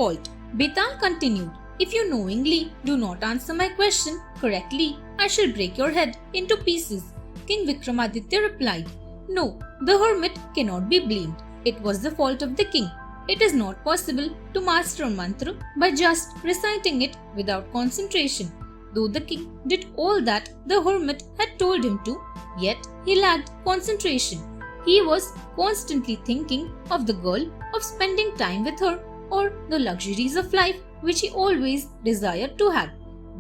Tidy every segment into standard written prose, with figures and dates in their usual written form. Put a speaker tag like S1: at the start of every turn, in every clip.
S1: fault. Betal continued, "If you knowingly do not answer my question correctly, I shall break your head into pieces." King Vikramaditya replied, "No, the hermit cannot be blamed. It was the fault of the king. It is not possible to master a mantra by just reciting it without concentration." Though the king did all that the hermit had told him to, yet he lacked concentration. He was constantly thinking of the girl, of spending time with her, or the luxuries of life which he always desired to have.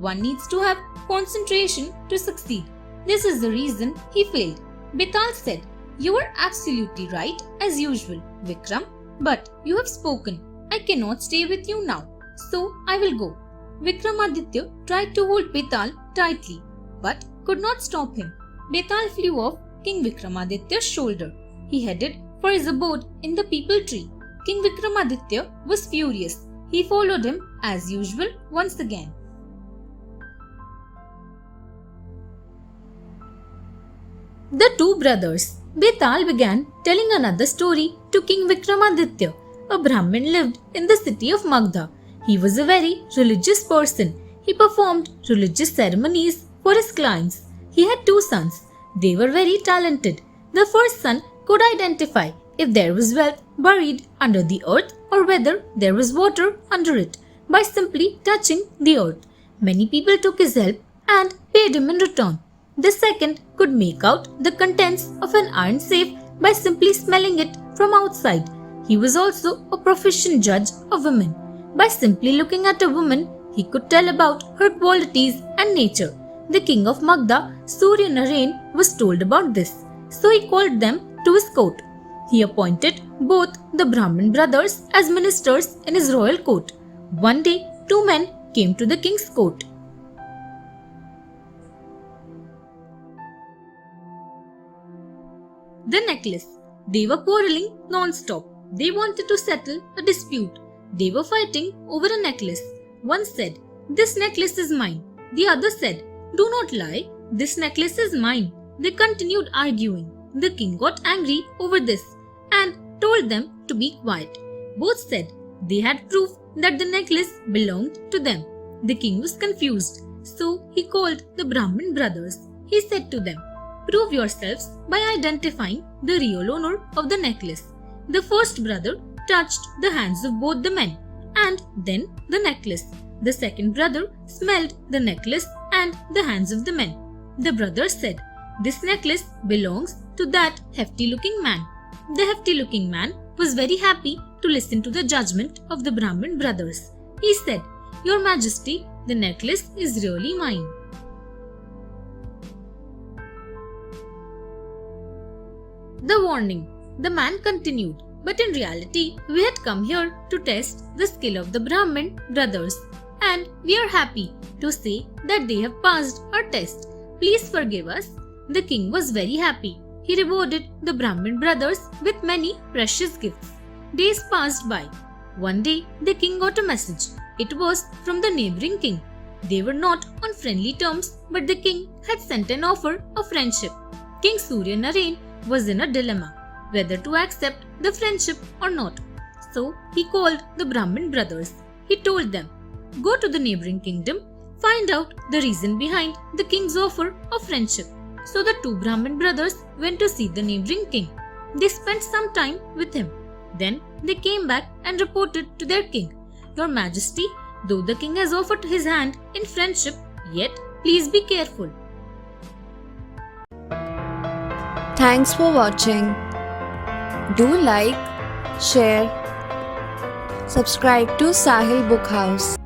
S1: One needs to have concentration to succeed. This is the reason he failed. Betal said, "You are absolutely right as usual, Vikram, but you have spoken. I cannot stay with you now, so I will go." Vikramaditya tried to hold Betal tightly, but could not stop him. Betal flew off King Vikramaditya's shoulder. He headed for his abode in the peepal tree. King Vikramaditya was furious. He followed him as usual once again. The two brothers. Betal began telling another story to King Vikramaditya. A Brahmin lived in the city of Magda. He was a very religious person. He performed religious ceremonies for his clients. He had two sons. They were very talented. The first son could identify if there was wealth buried under the earth or whether there was water under it by simply touching the earth. Many people took his help and paid him in return. The second could make out the contents of an iron safe by simply smelling it from outside. He was also a proficient judge of women. By simply looking at a woman, he could tell about her qualities and nature. The king of Magda, Surya Narayan, was told about this, so he called them to his court. He appointed both the Brahmin brothers as ministers in his royal court. One day, two men came to the king's court. The necklace. They were quarreling non-stop. They wanted to settle a dispute. They were fighting over a necklace. One said, "This necklace is mine." The other said, "Do not lie. This necklace is mine." They continued arguing. The king got angry over this and told them to be quiet. Both said they had proof that the necklace belonged to them. The king was confused, so he called the Brahmin brothers. He said to them, "Prove yourselves by identifying the real owner of the necklace." The first brother touched the hands of both the men and then the necklace. The second brother smelled the necklace and the hands of the men. The brother said, "This necklace belongs to that hefty-looking man." The hefty-looking man was very happy to listen to the judgment of the Brahmin brothers. He said, "Your Majesty, the necklace is really mine." The warning. The man continued, "But in reality, we had come here to test the skill of the Brahmin brothers, and we are happy to say that they have passed our test. Please forgive us." The king was very happy. He rewarded the Brahmin brothers with many precious gifts. Days passed by. One day, the king got a message. It was from the neighboring king. They were not on friendly terms, but the king had sent an offer of friendship. King Surya Narayan was in a dilemma whether to accept the friendship or not. So he called the Brahmin brothers. He told them, "Go to the neighboring kingdom, find out the reason behind the king's offer of friendship." So the two Brahmin brothers went to see the neighboring king. They spent some time with him. Then they came back and reported to their king, "Your Majesty, though the king has offered his hand in friendship, yet please be careful."
S2: Thanks for watching. Do like, share, subscribe to Sahil Book House.